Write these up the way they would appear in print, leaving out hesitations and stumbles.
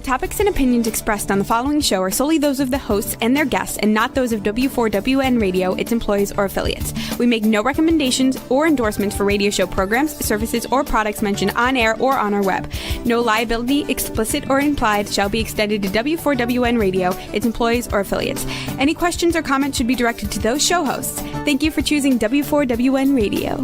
topics and opinions expressed on the following show are solely those of the hosts and their guests and not those of W4WN Radio, its employees, or affiliates. We make no recommendations or endorsements for radio show programs, services, or products mentioned on air or on our web. No liability, explicit or implied, shall be extended to W4WN Radio, its employees, or affiliates. Any questions or comments should be directed to those show hosts. Thank you for choosing W4WN Radio.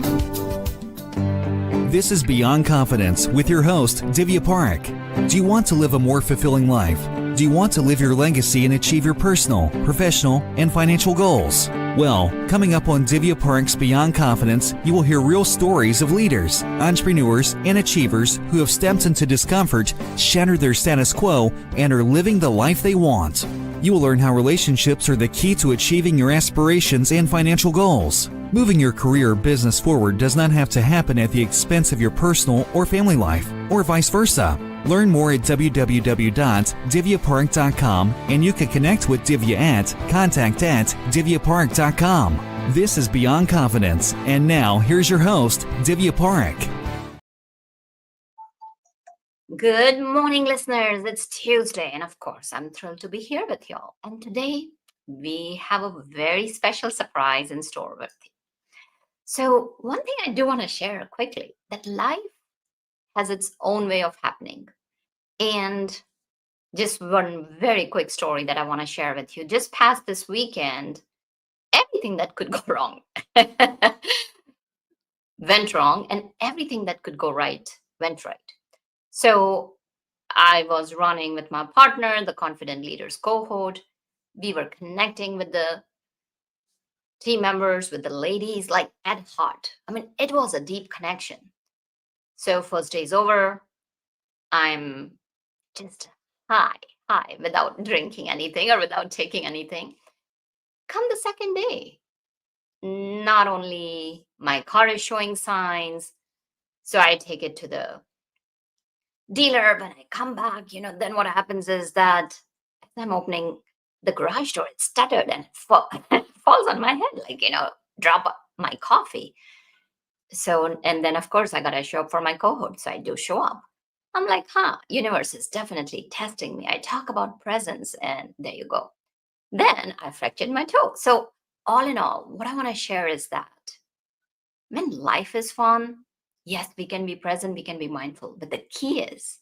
This is Beyond Confidence with your host, Divya Parekh. Do you want to live a more fulfilling life? Do you want to live your legacy and achieve your personal, professional, and financial goals? Well, coming up on Divya Parekh's Beyond Confidence, you will hear real stories of leaders, entrepreneurs, and achievers who have stepped into discomfort, shattered their status quo, and are living the life they want. You will learn how relationships are the key to achieving your aspirations and financial goals. Moving your career or business forward does not have to happen at the expense of your personal or family life, or vice versa. Learn more at www.divyaparekh.com, and you can connect with Divya at contact@divyaparekh.com. This is Beyond Confidence, and now here's your host, Divya Parekh. Good morning, listeners. It's Tuesday, and of course, I'm thrilled to be here with y'all. And today, we have a very special surprise in store with you. So, one thing I do want to share quickly, that life has its own way of happening. And just one very quick story that I want to share with you. Just past this weekend, everything that could go wrong went wrong, and everything that could go right went right. So I was running with my partner, the Confident Leaders cohort. We were connecting with the team members, with the ladies, like at heart. I mean, it was a deep connection. So first day's over. I'm just high, without drinking anything or without taking anything. Come the second day, not only my car is showing signs, so I take it to the dealer. When I come back, then what happens is that as I'm opening the garage door, it stuttered and it falls on my head, drop my coffee. So, and then of course I got to show up for my cohort. So I do show up. I'm like, universe is definitely testing me. I talk about presence, and there you go. Then I fractured my toe. So all in all, what I want to share is that when life is fun, yes, we can be present, we can be mindful. But the key is,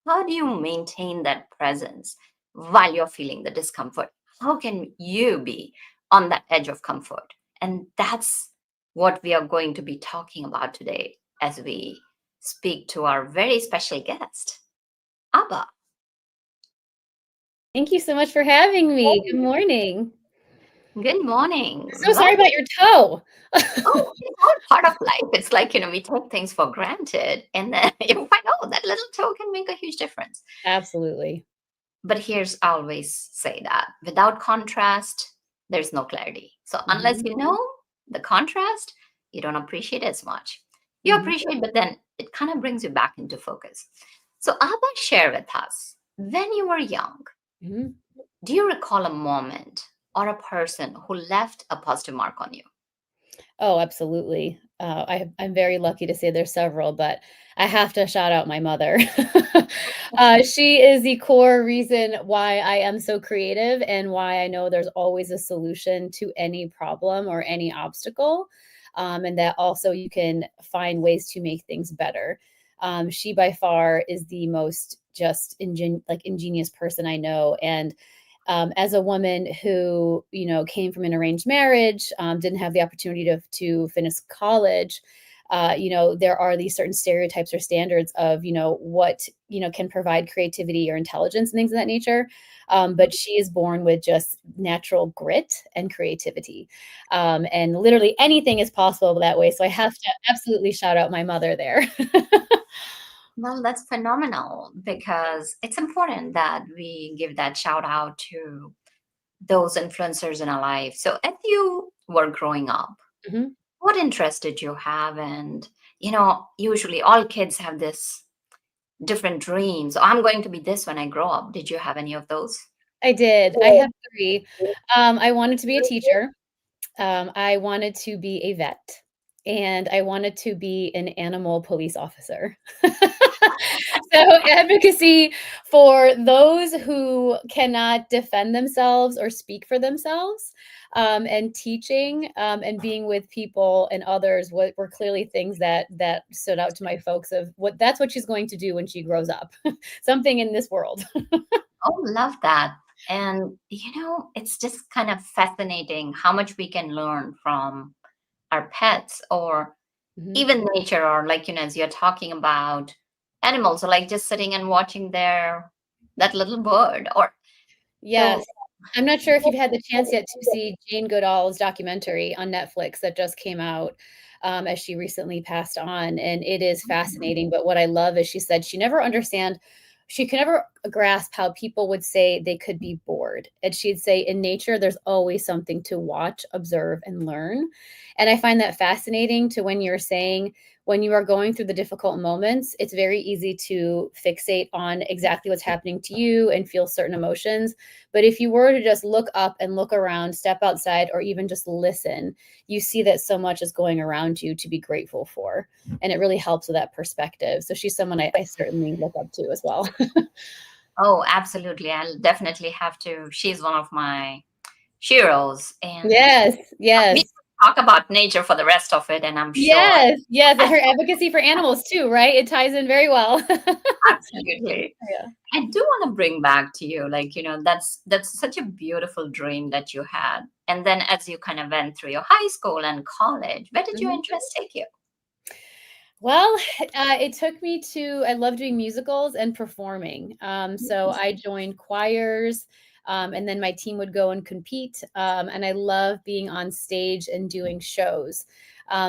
how do you maintain that presence while you're feeling the discomfort? How can you be on the edge of comfort? And that's what we are going to be talking about today as we speak to our very special guest, Abha. Thank you so much for having me. Good morning. Good morning. So sorry about your toe. It's all part of life. It's like, we take things for granted, and then you find, that little toe can make a huge difference. Absolutely. But I always say that without contrast, there's no clarity. So unless you know the contrast, you don't appreciate as much. You appreciate, but then it kind of brings you back into focus. So Abha, share with us, when you were young, do you recall a moment or a person who left a positive mark on you? Oh, absolutely. I'm very lucky to say there's several, but I have to shout out my mother. She is the core reason why I am so creative and why I know there's always a solution to any problem or any obstacle. And that also you can find ways to make things better. She by far is the most just ingenious person I know. And as a woman who, came from an arranged marriage, didn't have the opportunity to finish college, there are these certain stereotypes or standards of, what, can provide creativity or intelligence and things of that nature. But she is born with just natural grit and creativity. And literally anything is possible that way. So I have to absolutely shout out my mother there. Well, that's phenomenal, because it's important that we give that shout out to those influencers in our life. So as you were growing up, what interest did you have? And, usually all kids have this different dreams. I'm going to be this when I grow up. Did you have any of those? I did. I have three. I wanted to be a teacher. I wanted to be a vet. And I wanted to be an animal police officer. So advocacy for those who cannot defend themselves or speak for themselves, and teaching, and being with people and others were clearly things that stood out to my folks of that's what she's going to do when she grows up, something in this world. Oh, love that. And, it's just kind of fascinating how much we can learn from our pets or Mhm. even nature, or like, as you're talking about animals, or like just sitting and watching that little bird. Or Yes. so, I'm not sure if you've had the chance yet to see Jane Goodall's documentary on Netflix that just came out, as she recently passed on, and it is fascinating. But what I love is she said she could never grasp how people would say they could be bored. And she'd say in nature, there's always something to watch, observe, and learn. And I find that fascinating to when you're saying, when you are going through the difficult moments, it's very easy to fixate on exactly what's happening to you and feel certain emotions. But if you were to just look up and look around, step outside, or even just listen, you see that so much is going around you to be grateful for. And it really helps with that perspective. So she's someone I certainly look up to as well. oh, absolutely. I'll definitely have to. She's one of my heroes. And Yes, we yes. could talk about nature for the rest of it. And I'm sure. Yes, yes. And her advocacy for animals too, right? It ties in very well. Absolutely. Yeah. I do want to bring back to you, like, that's such a beautiful dream that you had. And then as you kind of went through your high school and college, where did your Mhm. interest take you? Well, it took me to I love doing musicals and performing. So I joined choirs, and then my team would go and compete. And I love being on stage and doing shows.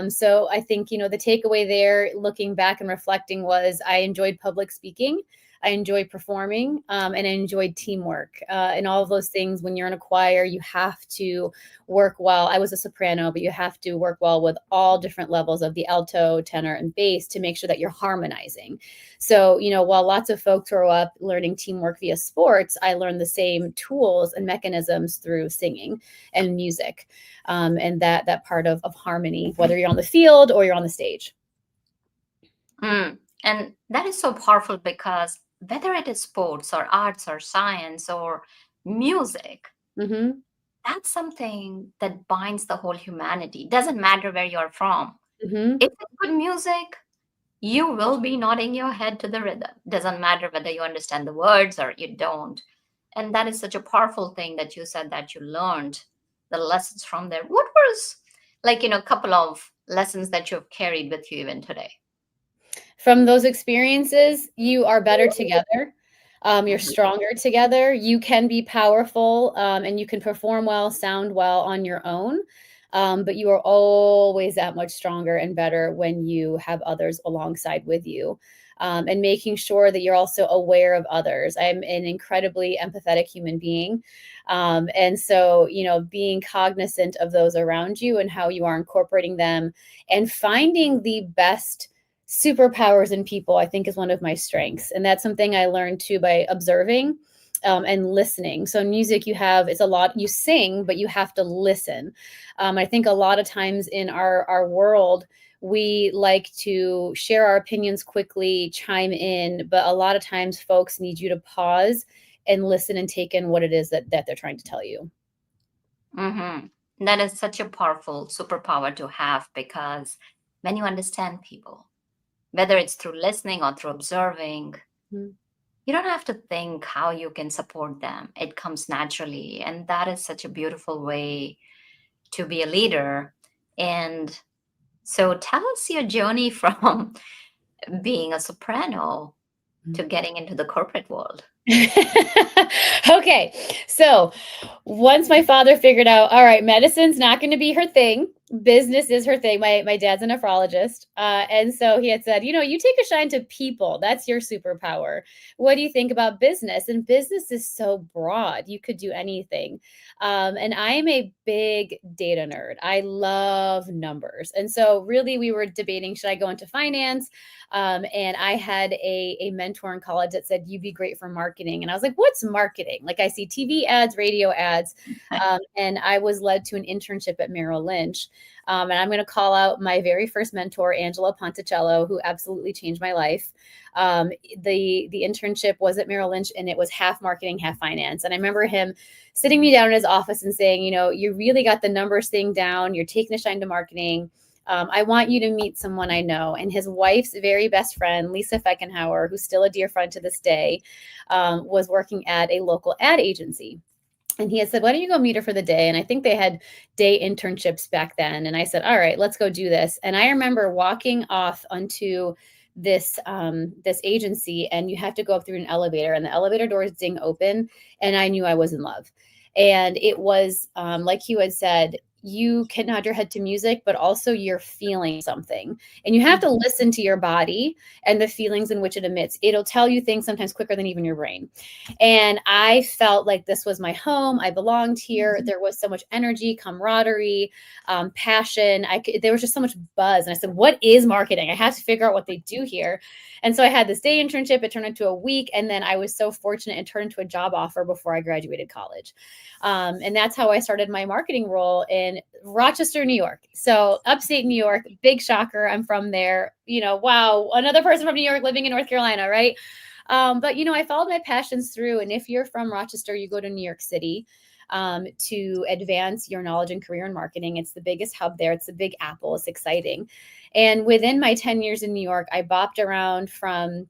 So I think, the takeaway there, looking back and reflecting, was I enjoyed public speaking. I enjoyed performing, and I enjoyed teamwork, and all of those things. When you're in a choir, you have to work well. I was a soprano, but you have to work well with all different levels of the alto, tenor, and bass to make sure that you're harmonizing. So, while lots of folks grow up learning teamwork via sports, I learned the same tools and mechanisms through singing and music, and that part of harmony, whether you're on the field or you're on the stage. Mm. And that is so powerful because whether it is sports or arts or science or music, Hmm. that's something that binds the whole humanity. Doesn't matter where you're from. Hmm. If it's good music, you will be nodding your head to the rhythm. Doesn't matter whether you understand the words or you don't. And that is such a powerful thing that you said that you learned the lessons from there. What was like, a couple of lessons that you've carried with you even today? From those experiences, you are better together. You're Mhm. stronger together. You can be powerful, and you can perform well, sound well on your own. But you are always that much stronger and better when you have others alongside with you. And making sure that you're also aware of others. I'm an incredibly empathetic human being. And so, being cognizant of those around you and how you are incorporating them and finding the best superpowers in people, I think, is one of my strengths. And that's something I learned too by observing, and listening. So in music, it's a lot, you sing, but you have to listen. I think a lot of times in our world, we like to share our opinions quickly, chime in, but a lot of times folks need you to pause and listen and take in what it is that they're trying to tell you. Mhm. That is such a powerful superpower to have because when you understand people, whether it's through listening or through observing, Mhm. you don't have to think how you can support them. It comes naturally. And that is such a beautiful way to be a leader. And so tell us your journey from being a soprano to getting into the corporate world. Okay. So once my father figured out, all right, medicine's not going to be her thing. Business is her thing. My dad's a nephrologist. And so he had said, you take a shine to people. That's your superpower. What do you think about business? And business is so broad. You could do anything. And I am a big data nerd. I love numbers. And so really we were debating, should I go into finance? And I had a mentor in college that said, you'd be great for marketing. And I was like, what's marketing? Like I see TV ads, radio ads. And I was led to an internship at Merrill Lynch. And I'm going to call out my very first mentor, Angela Ponticello, who absolutely changed my life. The internship was at Merrill Lynch, and it was half marketing, half finance. And I remember him sitting me down in his office and saying, you really got the numbers thing down. You're taking a shine to marketing. I want you to meet someone I know. And his wife's very best friend, Lisa Feckenhauer, who's still a dear friend to this day, was working at a local ad agency. And he had said, why don't you go meet her for the day? And I think they had day internships back then. And I said, all right, let's go do this. And I remember walking off onto this agency, and you have to go up through an elevator, and the elevator doors ding open, and I knew I was in love. And it was like you had said, you can nod your head to music, but also you're feeling something, and you have to listen to your body and the feelings in which it emits. It'll tell you things sometimes quicker than even your brain. And I felt like this was my home. I belonged here. There was so much energy, camaraderie, passion. There was just so much buzz. And I said, what is marketing? I have to figure out what they do here. And so I had this day internship. It turned into a week. And then I was so fortunate and turned into a job offer before I graduated college. And that's how I started my marketing role in Rochester, New York. So upstate New York, big shocker. I'm from there. Wow, another person from New York living in North Carolina, right? But, I followed my passions through. And if you're from Rochester, you go to New York City to advance your knowledge and career in marketing. It's the biggest hub there. It's the Big Apple. It's exciting. And within my 10 years in New York, I bopped around from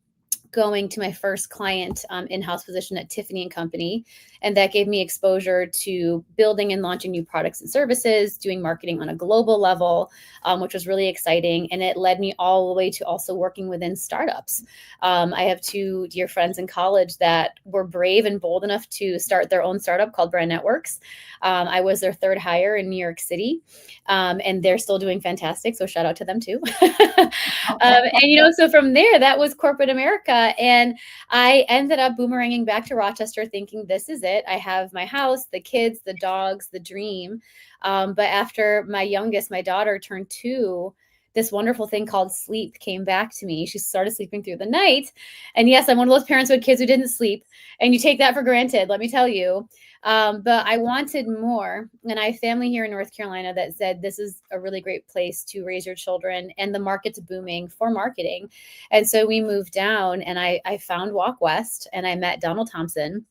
going to my first client in-house position at Tiffany & Company. And that gave me exposure to building and launching new products and services, doing marketing on a global level, which was really exciting. And it led me all the way to also working within startups. I have two dear friends in college that were brave and bold enough to start their own startup called Brand Networks. I was their third hire in New York City, and they're still doing fantastic. So shout out to them too. So from there, that was corporate America. And I ended up boomeranging back to Rochester thinking, this is it. I have my house, the kids, the dogs, the dream. But after my youngest, my daughter, turned 2, this wonderful thing called sleep came back to me. She started sleeping through the night. And yes, I'm one of those parents who had kids who didn't sleep. And you take that for granted, let me tell you. But I wanted more. And I have family here in North Carolina that said, this is a really great place to raise your children. And the market's booming for marketing. And so we moved down, and I found Walk West, and I met Donald Thompson,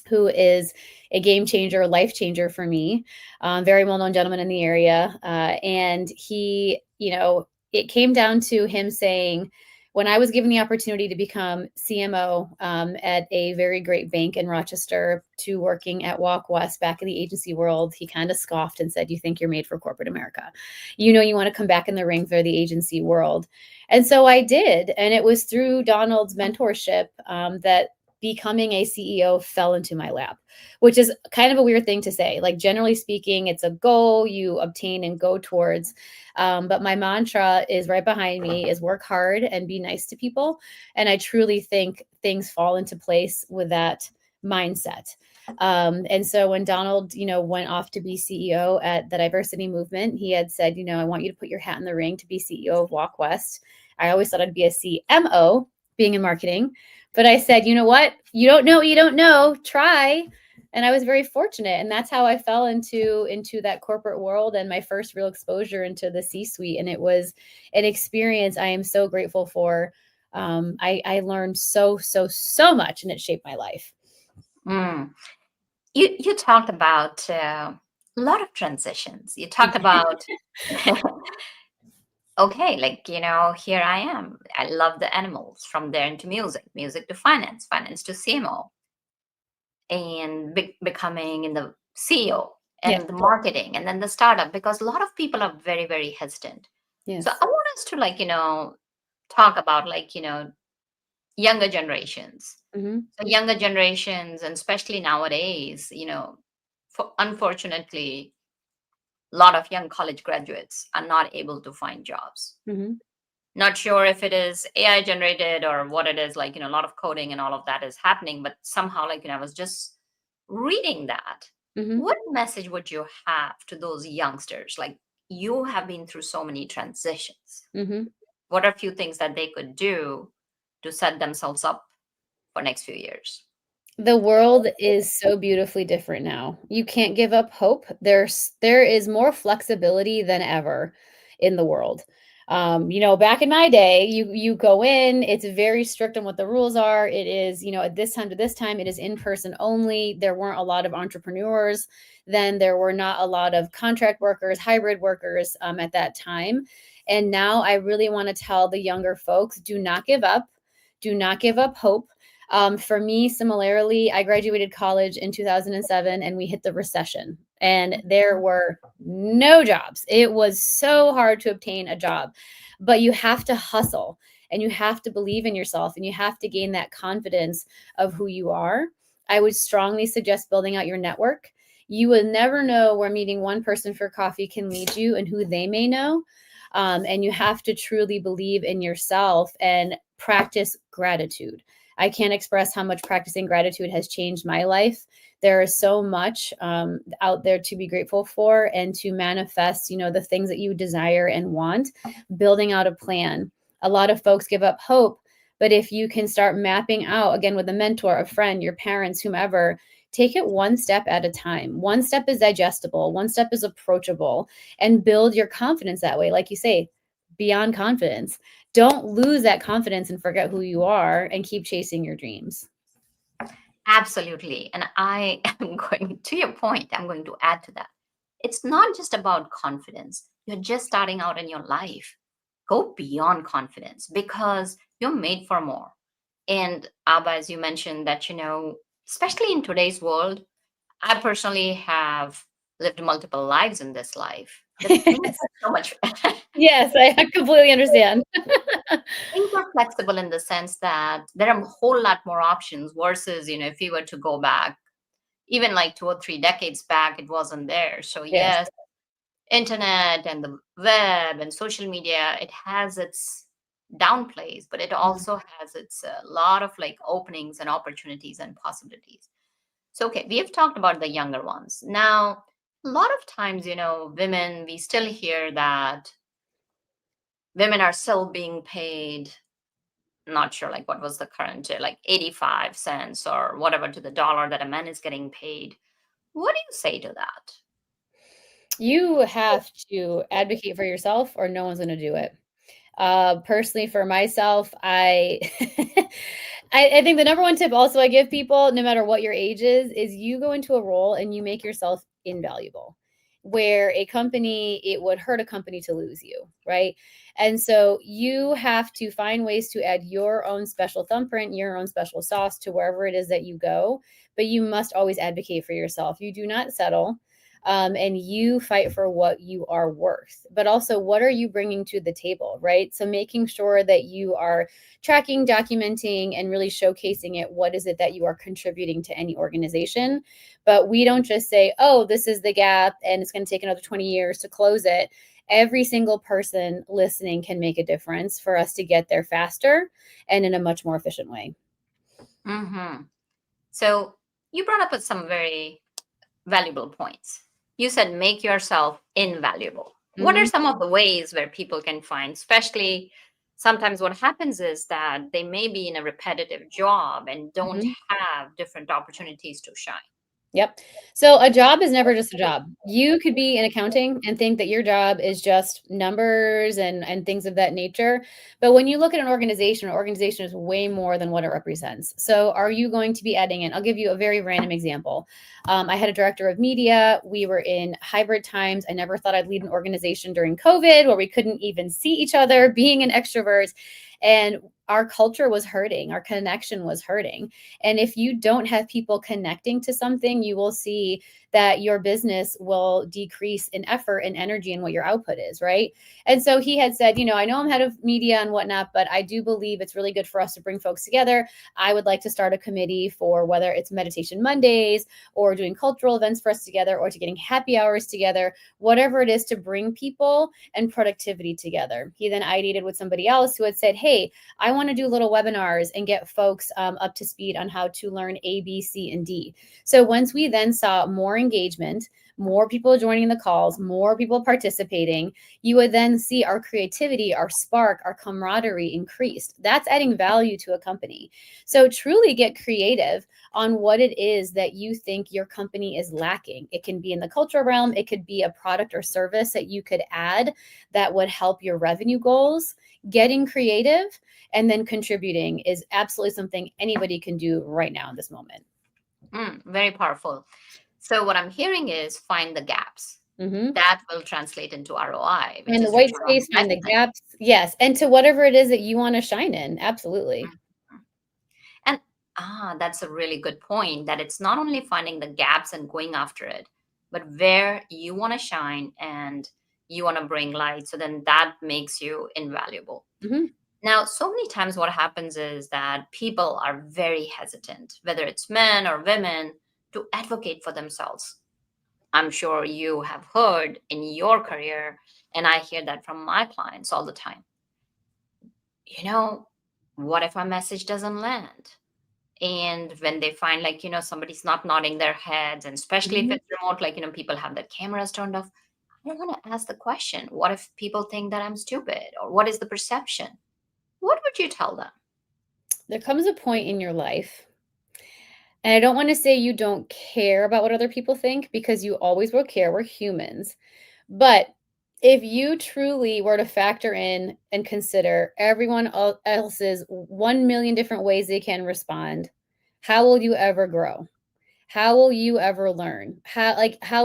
who is a game changer, life changer for me, very well-known gentleman in the area. And he, it came down to him saying, when I was given the opportunity to become CMO at a very great bank in Rochester to working at Walk West back in the agency world, he kind of scoffed and said, you think you're made for corporate America. You want to come back in the ring for the agency world. And so I did. And it was through Donald's mentorship that becoming a CEO fell into my lap, which is kind of a weird thing to say. Like, generally speaking, it's a goal you obtain and go towards. But my mantra is right behind me is work hard and be nice to people. And I truly think things fall into place with that mindset. And so when Donald, went off to be CEO at the diversity movement, he had said, I want you to put your hat in the ring to be CEO of Walk West. I always thought I'd be a CMO, being in marketing. But I said, you know what? You don't know what you don't know. Try. And I was very fortunate. And that's how I fell into that corporate world and my first real exposure into the C-suite. And it was an experience I am so grateful for. I learned so much, and it shaped my life. You talked about a lot of transitions. You talked about, okay, here I am. I love the animals, from there into music to finance to CMO, and becoming in the CEO and the marketing, and then the startup, because a lot of people are very, very hesitant. Yes. So I want us to talk about younger generations. Mm-hmm. So younger generations, and especially nowadays, unfortunately, a lot of young college graduates are not able to find jobs. Mm-hmm. Not sure if it is AI generated or what it is, a lot of coding and all of that is happening, but somehow, I was just reading that. Mm-hmm. What message would you have to those youngsters? You have been through so many transitions. Mm-hmm. What are a few things that they could do to set themselves up for next few years? The world is so beautifully different now. You can't give up hope. There is more flexibility than ever in the world. Back in my day, you go in, it's very strict on what the rules are. It is, at this time to this time, it is in person only. There weren't a lot of entrepreneurs. Then there were not a lot of contract workers, hybrid workers at that time. And now I really want to tell the younger folks, do not give up. Do not give up hope. For me, similarly, I graduated college in 2007 and we hit the recession and there were no jobs. It was so hard to obtain a job, but you have to hustle and you have to believe in yourself and you have to gain that confidence of who you are. I would strongly suggest building out your network. You will never know where meeting one person for coffee can lead you and who they may know. And you have to truly believe in yourself and practice gratitude. I can't express how much practicing gratitude has changed my life. There is so much out there to be grateful for and to manifest, the things that you desire and want, building out a plan. A lot of folks give up hope, but if you can start mapping out, again, with a mentor, a friend, your parents, whomever, take it one step at a time. One step is digestible, one step is approachable, and build your confidence that way. Like you say, beyond confidence. Don't lose that confidence and forget who you are and keep chasing your dreams. Absolutely. And I am going to your point, I'm going to add to that. It's not just about confidence. You're just starting out in your life. Go beyond confidence because you're made for more. And Abba, as you mentioned, that, especially in today's world, I personally have lived multiple lives in this life. The things are so much Yes, I completely understand. things are flexible in the sense that there are a whole lot more options versus, if you were to go back, even like 2 or 3 decades back, it wasn't there. So Yes. yes, internet and the web and social media, it has its downplays, but it also has its lot of like openings and opportunities and possibilities. So, okay, we have talked about the younger ones. Now, a lot of times, women, we still hear that women are still being paid, not sure like what was the current, like 85 cents or whatever to the dollar that a man is getting paid. What do you say to that? You have to advocate for yourself or no one's going to do it. Personally, for myself, I think the number one tip also I give people, no matter what your age is you go into a role and you make yourself invaluable. Where a company, it would hurt a company to lose you, right? And so you have to find ways to add your own special thumbprint, your own special sauce to wherever it is that you go. But you must always advocate for yourself. You do not settle. And you fight for what you are worth, but also what are you bringing to the table, right? So making sure that you are tracking, documenting, and really showcasing it. What is it that you are contributing to any organization? But we don't just say, oh, this is the gap and it's going to take another 20 years to close it. Every single person listening can make a difference for us to get there faster and in a much more efficient way. Mm-hmm. So you brought up some very valuable points. You said make yourself invaluable. What are Mhm. some of the ways where people can find, especially sometimes what happens is that they may be in a repetitive job and don't Mhm. have different opportunities to shine? Yep. So a job is never just a job. You could be in accounting and think that your job is just numbers and things of that nature. But when you look at an organization is way more than what it represents. So are you going to be adding in? I'll give you a very random example. I had a director of media. We were in hybrid times. I never thought I'd lead an organization during COVID where we couldn't even see each other, being an extrovert. And our culture was hurting. Our connection was hurting. And if you don't have people connecting to something, you will see that your business will decrease in effort and energy and what your output is, right? And so he had said, I know I'm head of media and whatnot, but I do believe it's really good for us to bring folks together. I would like to start a committee for whether it's Meditation Mondays or doing cultural events for us together or to getting happy hours together, whatever it is to bring people and productivity together. He then ideated with somebody else who had said, hey, I want to do little webinars and get folks up to speed on how to learn A, B, C, and D. So once we then saw more engagement, more people joining the calls, more people participating, you would then see our creativity, our spark, our camaraderie increased. That's adding value to a company. So truly get creative on what it is that you think your company is lacking. It can be in the cultural realm. It could be a product or service that you could add that would help your revenue goals. Getting creative and then contributing is absolutely something anybody can do right now in this moment. Very powerful. So what I'm hearing is find the gaps. Mm-hmm. That will translate into ROI, which And the is white return on space, find the investment. gaps. Yes. And to whatever it is that you want to shine in. Absolutely. Mhm. And that's a really good point, that it's not only finding the gaps and going after it, but where you want to shine and you want to bring light. So then that makes you invaluable. Mm-hmm. Now, so many times what happens is that people are very hesitant, whether it's men or women, to advocate for themselves. I'm sure you have heard in your career, and I hear that from my clients all the time. You know, what if my message doesn't land? And when they find, like, somebody's not nodding their heads, and especially if Mm-hmm. it's remote, like, people have their cameras turned off. I want to ask the question, what if people think that I'm stupid? Or what is the perception? What would you tell them? There comes a point in your life, and I don't want to say you don't care about what other people think, because you always will care. We're humans. But if you truly were to factor in and consider everyone else's 1 million different ways they can respond, how will you ever grow? How will you ever learn? How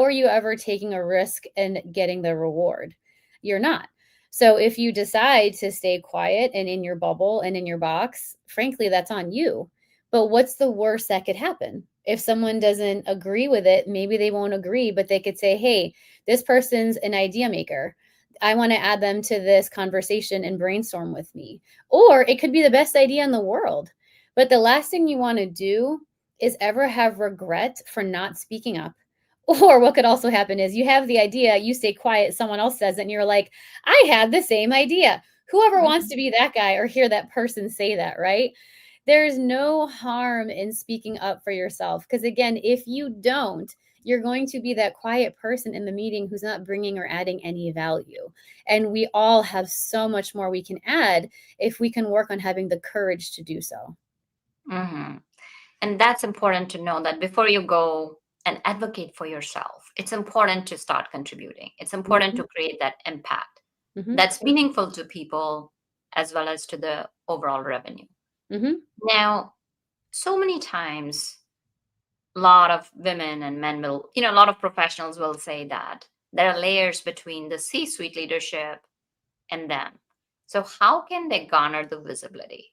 are you ever taking a risk and getting the reward? You're not. So if you decide to stay quiet and in your bubble and in your box, frankly, that's on you. But what's the worst that could happen? If someone doesn't agree with it, maybe they won't agree, but they could say, hey, this person's an idea maker. I want to add them to this conversation and brainstorm with me. Or it could be the best idea in the world. But the last thing you want to do is ever have regret for not speaking up. Or what could also happen is you have the idea, you stay quiet, someone else says it, and you're like, I had the same idea. Whoever wants to be that guy or hear that person say that, right? There's no harm in speaking up for yourself. Because again, if you don't, you're going to be that quiet person in the meeting who's not bringing or adding any value. And we all have so much more we can add if we can work on having the courage to do so. Hmm. And that's important to know, that before you go and advocate for yourself, it's important to start contributing. It's important Mhm. to create that impact Mhm. that's meaningful to people as well as to the overall revenue. Mhm. Now, so many times, a lot of women and men will, a lot of professionals will say that there are layers between the C suite leadership and them. So, how can they garner the visibility?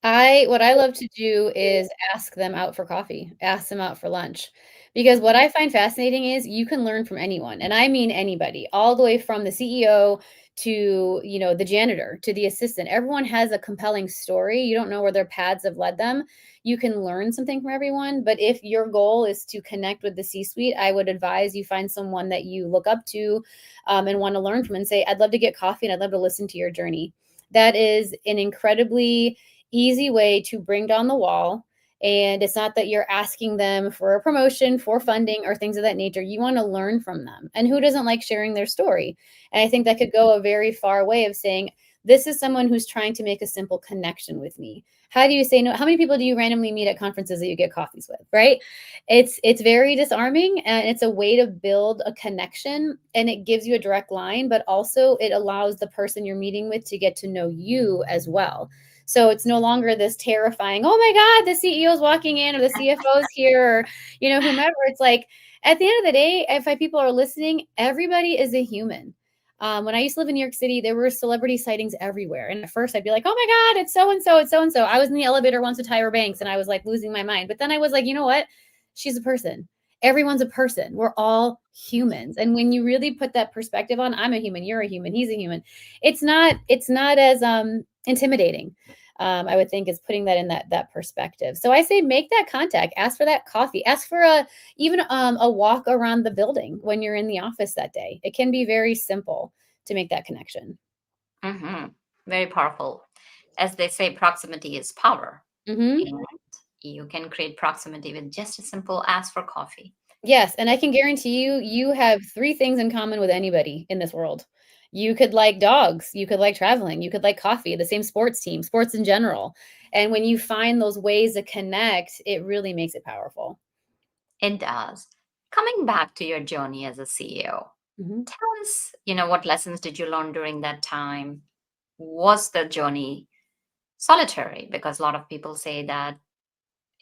What I love to do is ask them out for coffee, ask them out for lunch. Because what I find fascinating is you can learn from anyone, and I mean anybody, all the way from the CEO to, the janitor, to the assistant. Everyone has a compelling story. You don't know where their paths have led them. You can learn something from everyone, but if your goal is to connect with the C-suite, I would advise you find someone that you look up to, and want to learn from, and say, I'd love to get coffee and I'd love to listen to your journey. That is an incredibly easy way to bring down the wall. And it's not that you're asking them for a promotion, for funding, or things of that nature. You want to learn from them. And who doesn't like sharing their story? And I think that could go a very far way of saying, this is someone who's trying to make a simple connection with me. How do you say no? How many people do you randomly meet at conferences that you get coffees with, right? It's very disarming, and it's a way to build a connection, and it gives you a direct line, but also it allows the person you're meeting with to get to know you as well. So it's no longer this terrifying, oh my God, the CEO is walking in, or the CFO is here, or, whomever. It's like, at the end of the day, if people are listening, everybody is a human. When I used to live in New York City, there were celebrity sightings everywhere. And at first I'd be like, oh my God, it's so-and-so, it's so-and-so. I was in the elevator once with Tyra Banks and I was like losing my mind. But then I was like, you know what? She's a person. Everyone's a person. We're all humans. And when you really put that perspective on, I'm a human, you're a human, he's a human, it's not as intimidating. I would think, is putting that in that perspective. So I say, make that contact, ask for that coffee, ask for even a walk around the building when you're in the office that day. It can be very simple to make that connection. Hmm. Very powerful. As they say, proximity is power. Mm-hmm. And you can create proximity with just a simple ask for coffee. Yes, and I can guarantee you, you have 3 things in common with anybody in this world. You could like dogs, you could like traveling, you could like coffee, the same sports team, sports in general. And when you find those ways to connect, it really makes it powerful. It does. Coming back to your journey as a CEO, Mhm. tell us, what lessons did you learn during that time? Was the journey solitary? Because a lot of people say that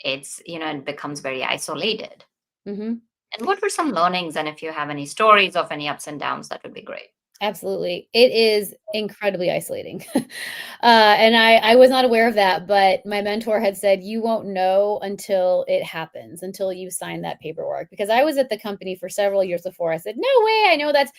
it becomes very isolated. Mhm. And what were some learnings? And if you have any stories of any ups and downs, that would be great. Absolutely. It is incredibly isolating. And I was not aware of that, but my mentor had said, you won't know until it happens, until you sign that paperwork. Because I was at the company for several years before. I said, no way. I know that's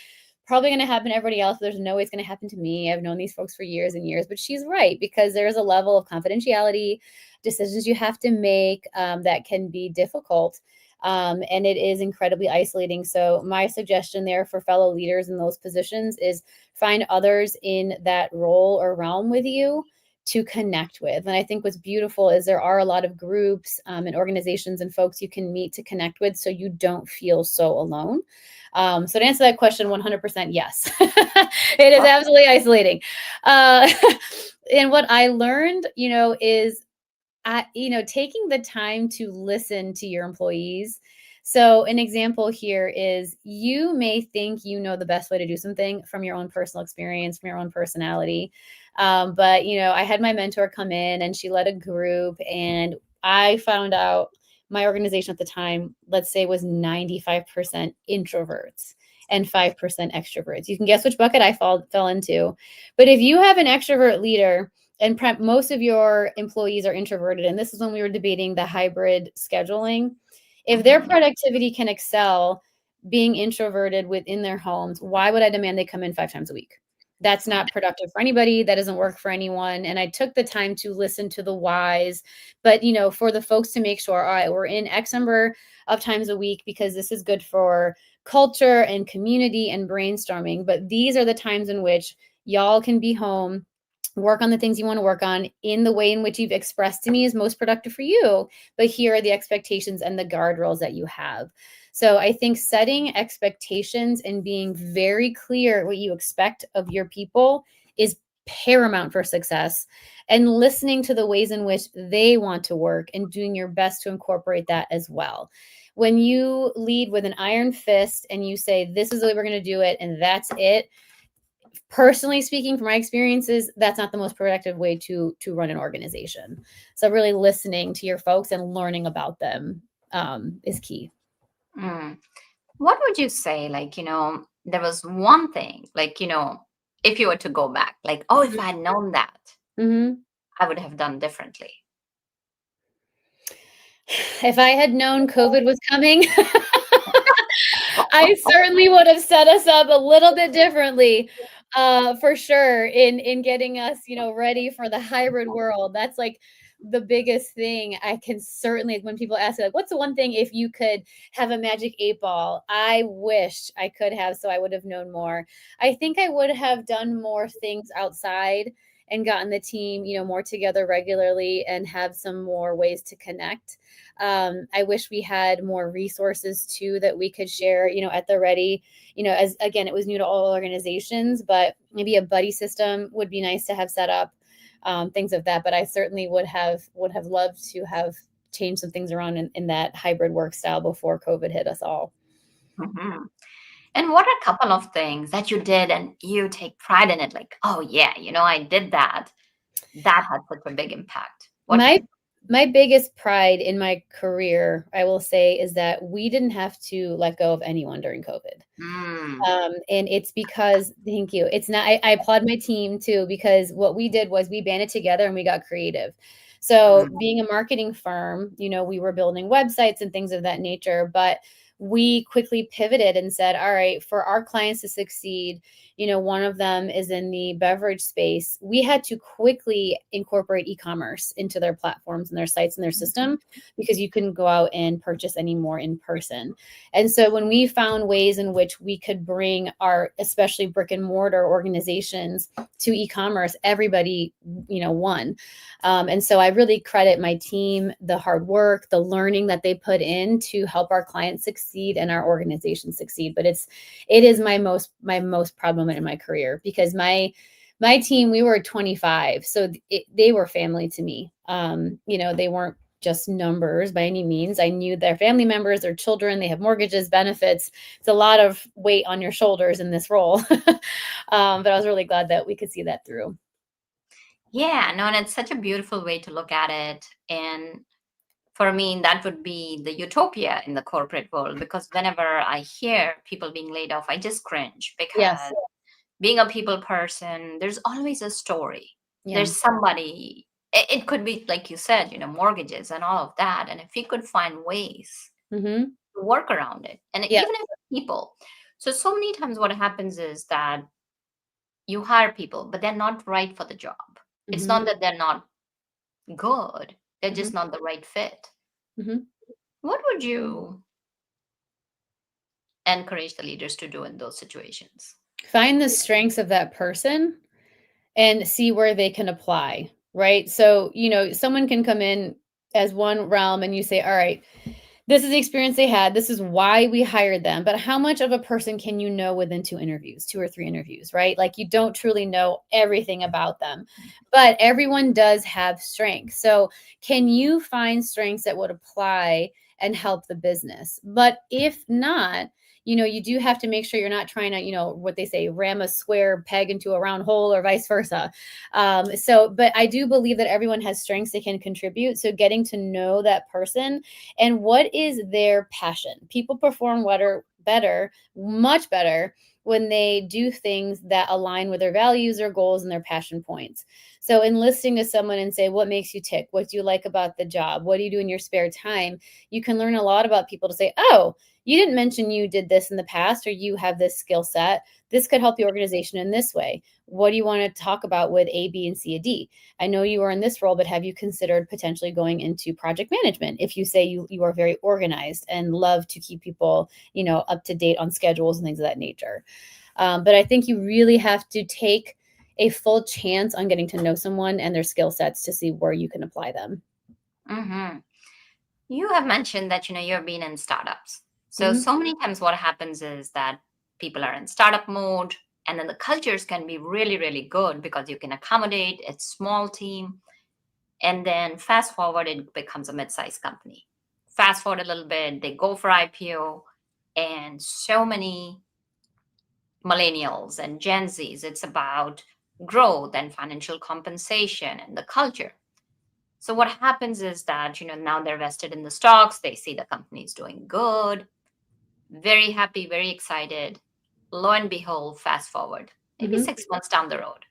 probably going to happen to everybody else. There's no way it's going to happen to me. I've known these folks for years and years. But she's right, because there's a level of confidentiality, decisions you have to make that can be difficult. And it is incredibly isolating. So my suggestion there for fellow leaders in those positions is find others in that role or realm with you to connect with. And I think what's beautiful is there are a lot of groups and organizations and folks you can meet to connect with, so you don't feel so alone. So to answer that question, 100% yes. It is absolutely isolating. Uh, and what I learned, is taking the time to listen to your employees. So an example here is you may think you know the best way to do something from your own personal experience, from your own personality. But I had my mentor come in and she led a group, and I found out my organization at the time, let's say, was 95% introverts and 5% extroverts. You can guess which bucket I fell into. But if you have an extrovert leader, and most of your employees are introverted, and this is when we were debating the hybrid scheduling, if their Mhm. productivity can excel being introverted within their homes, why would I demand they come in 5 times a week? That's not productive for anybody. That doesn't work for anyone. And I took the time to listen to the whys, but for the folks to make sure, all right, we're in X number of times a week because this is good for culture and community and brainstorming. But these are the times in which y'all can be home, work on the things you want to work on in the way in which you've expressed to me is most productive for you. But here are the expectations and the guardrails that you have. So I think setting expectations and being very clear what you expect of your people is paramount for success, and listening to the ways in which they want to work and doing your best to incorporate that as well. When you lead with an iron fist and you say, this is the way we're going to do it, and that's it, personally speaking, from my experiences, that's not the most productive way to run an organization. So really listening to your folks and learning about them is key. Mm. What would you say, there was one thing, if you were to go back, oh, if I had known that, Mm-hmm. I would have done differently. If I had known COVID was coming, I certainly would have set us up a little bit differently, for sure, in getting us, ready for the hybrid world. That's like the biggest thing. I can certainly, when people ask me, like, what's the one thing if you could have a magic 8 ball? I wish I could have, so I would have known more. I think I would have done more things outside and gotten the team, more together regularly and have some more ways to connect. I wish we had more resources too that we could share, at the ready. As again, it was new to all organizations, but maybe a buddy system would be nice to have set up, things of that. But I certainly would have loved to have changed some things around in that hybrid work style before COVID hit us all. Mhm. And what are a couple of things that you did and you take pride in it? Like, oh, yeah, I did that. That had such a big impact. What My was? my biggest pride in my career, I will say, is that we didn't have to let go of anyone during COVID. Mm, And it's because, thank you. It's not, I applaud my team too, because what we did was we banded together and we got creative. So mm, being a marketing firm, we were building websites and things of that nature, but we quickly pivoted and said, all right, for our clients to succeed, One of them is in the beverage space. We had to quickly incorporate e-commerce into their platforms and their sites and their system because you couldn't go out and purchase anymore in person. And so when we found ways in which we could bring our, especially brick and mortar organizations to e-commerce, everybody, won. And so I really credit my team, the hard work, the learning that they put in to help our clients succeed and our organization succeed. But it is my most proud moment in my career, because my team, we were 25. So they were family to me. They weren't just numbers by any means. I knew their family members, their children, they have mortgages, benefits. It's a lot of weight on your shoulders in this role. But I was really glad that we could see that through. Yeah, no, and it's such a beautiful way to look at it. And for me, that would be the utopia in the corporate world, because whenever I hear people being laid off, I just cringe, because Yes. being a people person, there's always a story. Yeah. There's somebody, it could be, like you said, mortgages and all of that. And if we could find ways Mm-hmm. to work around it, and Yeah. even if it's people. So many times what happens is that you hire people, but they're not right for the job. It's Mm-hmm. not that they're not good, they're just Mm-hmm. not the right fit. Mm-hmm. What would you encourage the leaders to do in those situations? Find the strengths of that person and see where they can apply, right? So, someone can come in as one realm and you say, all right, this is the experience they had. This is why we hired them. But how much of a person can you know within 2 or 3 interviews, right? Like, you don't truly know everything about them, but everyone does have strengths. So can you find strengths that would apply and help the business? But if not, you do have to make sure you're not trying to, what they say, ram a square peg into a round hole or vice versa. But I do believe that everyone has strengths they can contribute. So getting to know that person and what is their passion. People perform better, much better, when they do things that align with their values, their goals, and their passion points. So in listening to someone and say, what makes you tick? What do you like about the job? What do you do in your spare time? You can learn a lot about people to say, oh, you didn't mention you did this in the past, or you have this skill set. This could help the organization in this way. What do you want to talk about with A, B, and C, and D? I know you are in this role, but have you considered potentially going into project management? If you say you are very organized and love to keep people, up to date on schedules and things of that nature. But I think you really have to take a full chance on getting to know someone and their skill sets to see where you can apply them. Mm-hmm. You have mentioned that, you've been in startups. Mhm. So many times what happens is that people are in startup mode, and then the cultures can be really, really good because you can accommodate a small team. And then fast forward, it becomes a mid-sized company. Fast forward a little bit, they go for IPO, and so many millennials and Gen Zs, it's about growth and financial compensation and the culture. So what happens is that, now they're vested in the stocks, they see the company's doing good, very happy, very excited. Lo and behold, fast forward, maybe Mhm. 6 months down the road.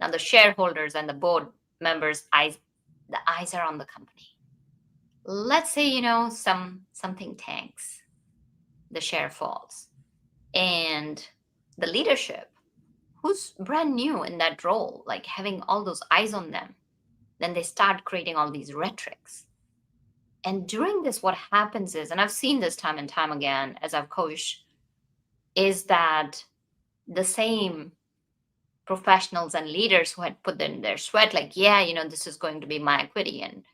Now the shareholders and the board members' the eyes are on the company. Let's say, something tanks, the share falls, and the leadership, who's brand new in that role, like having all those eyes on them, then they start creating all these rhetorics. And during this, what happens is, and I've seen this time and time again as I've coached, is that the same professionals and leaders who had put in their sweat, like, yeah, this is going to be my equity. And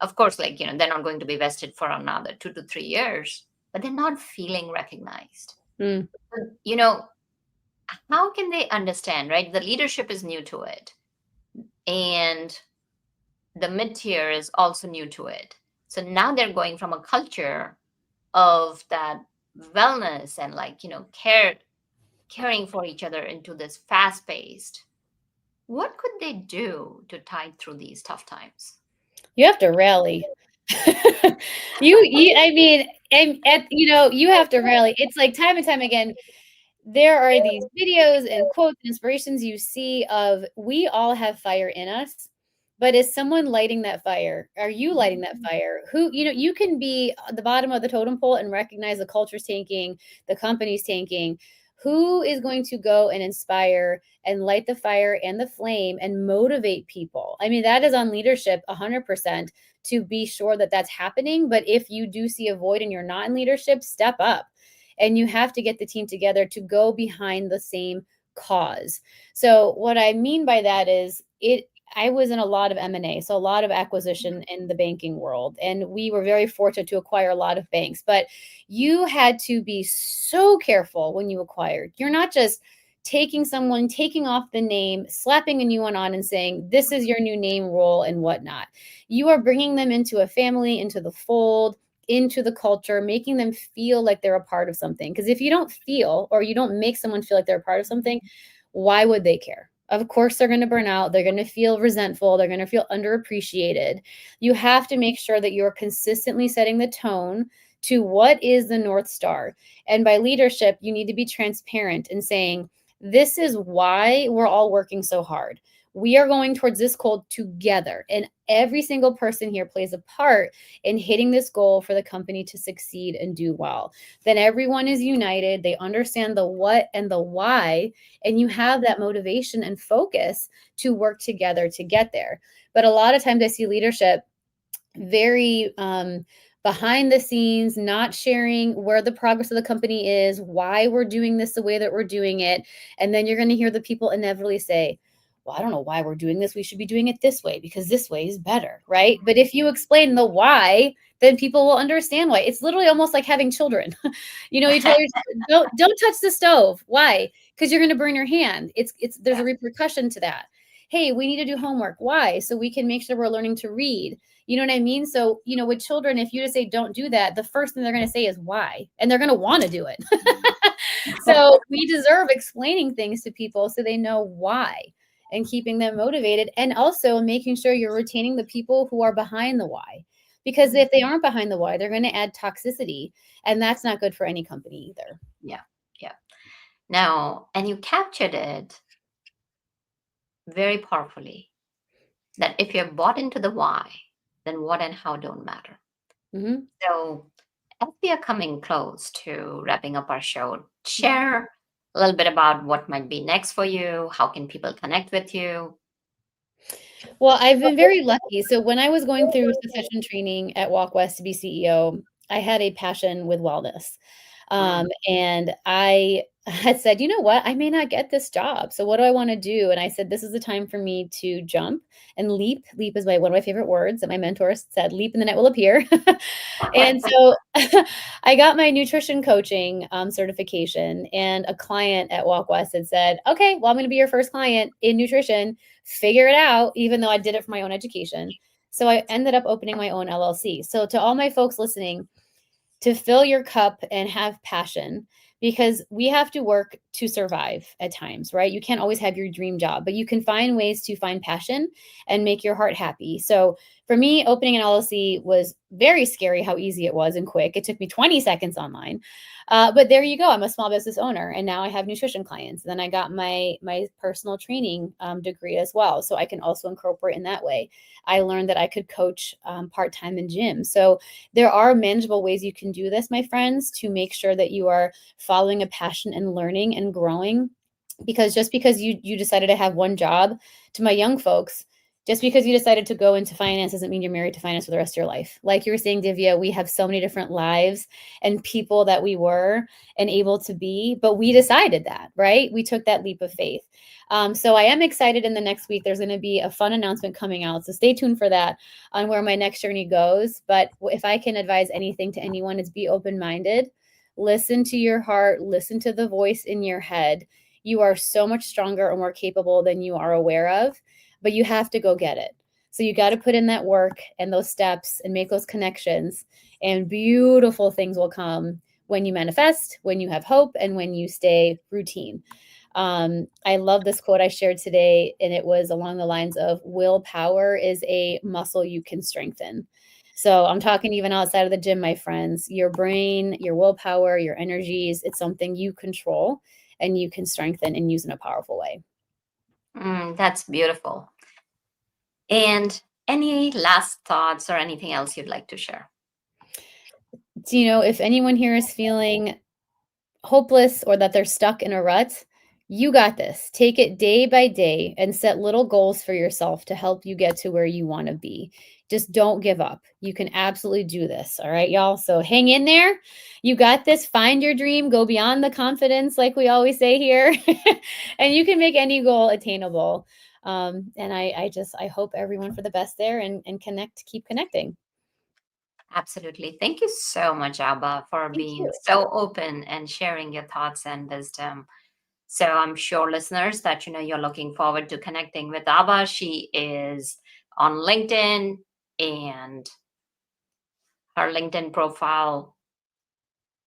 of course, like, they're not going to be vested for another 2 to 3 years, but they're not feeling recognized. Mm. How can they understand, right? The leadership is new to it. And the mid-tier is also new to it. So now they're going from a culture of that wellness and, like, caring for each other into this fast-paced. What could they do to tide through these tough times? You have to rally. I mean, you have to rally. It's like time and time again, there are these videos and quotes and inspirations you see of, we all have fire in us, but is someone lighting that fire? Are you lighting that fire? You can be at the bottom of the totem pole and recognize the culture's tanking, the company's tanking, Who is going to go and inspire and light the fire and the flame and motivate people? I mean, that is on leadership 100% to be sure that that's happening. But if you do see a void and you're not in leadership, step up. And you have to get the team together to go behind the same cause. So what I mean by that is I was in a lot of M&A, so a lot of acquisition in the banking world, and we were very fortunate to acquire a lot of banks, but you had to be so careful when you acquired. You're not just taking off the name, slapping a new one on and saying, this is your new name, role, and whatnot. You are bringing them into a family, into the fold, into the culture, making them feel like they're a part of something. Because if you don't feel, or you don't make someone feel like they're a part of something, why would they care? Of course, they're going to burn out. They're going to feel resentful. They're going to feel underappreciated. You have to make sure that you're consistently setting the tone to what is the North Star. And by leadership, you need to be transparent and saying, this is why we're all working so hard. We are going towards this goal together. And every single person here plays a part in hitting this goal for the company to succeed and do well. Then everyone is united. They understand the what and the why, and you have that motivation and focus to work together to get there. But a lot of times I see leadership very behind the scenes, not sharing where the progress of the company is, why we're doing this the way that we're doing it. And then you're going to hear the people inevitably say, well, I don't know why we're doing this. We should be doing it this way because this way is better, right? But if you explain the why, then people will understand why. It's literally almost like having children. You tell your don't touch the stove. Why? Because you're going to burn your hand. There's a repercussion to that. Hey, we need to do homework. Why? So we can make sure we're learning to read. You know what I mean? So, with children, if you just say, don't do that, the first thing they're going to say is why, and they're going to want to do it. So we deserve explaining things to people so they know why and keeping them motivated, and also making sure you're retaining the people who are behind the why, because if they aren't behind the why, they're going to add toxicity, and that's not good for any company either. Yeah. Now, and you captured it very powerfully, that if you're bought into the why, then what and how don't matter. Mm-hmm. So as we are coming close to wrapping up our show, share a little bit about what might be next for you. How can people connect with you? Well, I've been very lucky. So when I was going through succession training at Walk West to be CEO, I had a passion with wellness. And I had said, you know what, I may not get this job. So what do I want to do? And I said, this is the time for me to jump and leap. Leap is one of my favorite words that my mentor said, leap and the net will appear. And so I got my nutrition coaching certification, and a client at Walk West had said, okay, well, I'm going to be your first client in nutrition. Figure it out, even though I did it for my own education. So I ended up opening my own LLC. So to all my folks listening, to fill your cup and have passion, because we have to work to survive at times, right? You can't always have your dream job, but you can find ways to find passion and make your heart happy. So for me, opening an LLC was very scary how easy it was and quick. It took me 20 seconds online. But there you go. I'm a small business owner, and now I have nutrition clients. Then I got my personal training degree as well, so I can also incorporate in that way. I learned that I could coach part-time in gym. So there are manageable ways you can do this, my friends, to make sure that you are following a passion and learning and growing. Because just because you decided to have one job, to my young folks, just because you decided to go into finance doesn't mean you're married to finance for the rest of your life. Like you were saying, Divya, we have so many different lives and people that we were and able to be, but we decided that, right? We took that leap of faith. So I am excited. In the next week, there's going to be a fun announcement coming out. So stay tuned for that on where my next journey goes. But if I can advise anything to anyone, is be open-minded, listen to your heart, listen to the voice in your head. You are so much stronger and more capable than you are aware of, but you have to go get it. So you got to put in that work and those steps and make those connections, and beautiful things will come when you manifest, when you have hope, and when you stay routine. I love this quote I shared today, and it was along the lines of, willpower is a muscle you can strengthen. So I'm talking even outside of the gym, my friends. Your brain, your willpower, your energies, it's something you control and you can strengthen and use in a powerful way. That's beautiful. And any last thoughts or anything else you'd like to share? So, if anyone here is feeling hopeless or that they're stuck in a rut, you got this. Take it day by day and set little goals for yourself to help you get to where you want to be. Just don't give up. You can absolutely do this. All right, y'all. So hang in there. You got this. Find your dream. Go beyond the confidence, like we always say here. And you can make any goal attainable. And I hope everyone for the best there and keep connecting. Absolutely. Thank you so much, Abha, for being so open and sharing your thoughts and wisdom. So I'm sure listeners that you're looking forward to connecting with Abha. She is on LinkedIn, and her LinkedIn profile,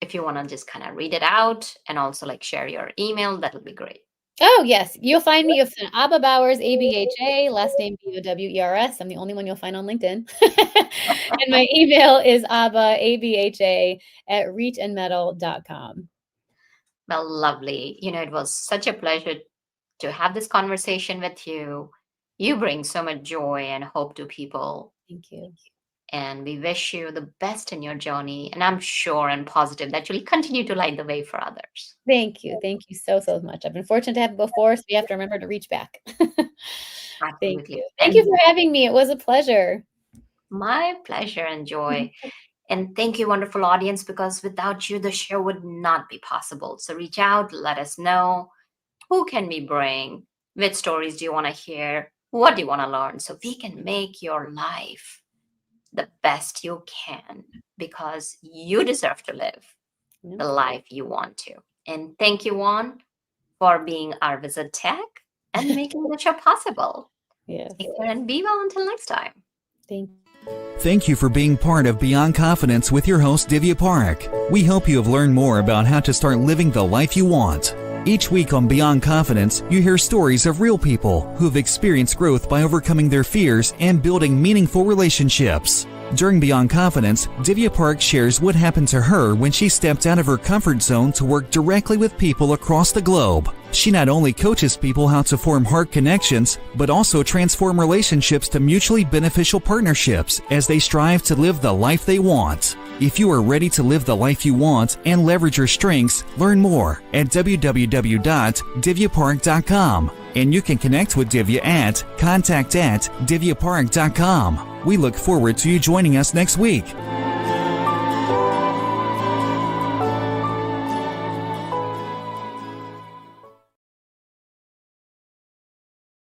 if you want to just kind of read it out and also like share your email, that would be great. Oh, yes. You'll find me with Abha Bowers, ABHA, last name BOWERS. I'm the only one you'll find on LinkedIn. And my email is abhaabha@reachandmetal.com. Well, lovely. It was such a pleasure to have this conversation with you. You bring so much joy and hope to people. Thank you. And we wish you the best in your journey. And I'm sure and positive that you'll continue to light the way for others. Thank you. Thank you so much. I've been fortunate to have it before, so we have to remember to reach back. Thank you. Thank you for having me. It was a pleasure. My pleasure and joy. And thank you, wonderful audience, because without you, the show would not be possible. So reach out, let us know, who can we bring? Which stories do you want to hear? What do you want to learn? So we can make your life the best you can, because you deserve to live the life you want to. And thank you, Juan, for being our visit tech and making the show possible. Yes. Take care and be well until next time. Thank you for being part of Beyond Confidence with your host, Divya Parekh. We hope you have learned more about how to start living the life you want. Each week on Beyond Confidence, you hear stories of real people who have experienced growth by overcoming their fears and building meaningful relationships. During Beyond Confidence, Divya Parekh shares what happened to her when she stepped out of her comfort zone to work directly with people across the globe. She not only coaches people how to form heart connections, but also transform relationships to mutually beneficial partnerships as they strive to live the life they want. If you are ready to live the life you want and leverage your strengths, learn more at www.divyaparekh.com. And you can connect with Divya at contact@divyaparekh.com. We look forward to you joining us next week.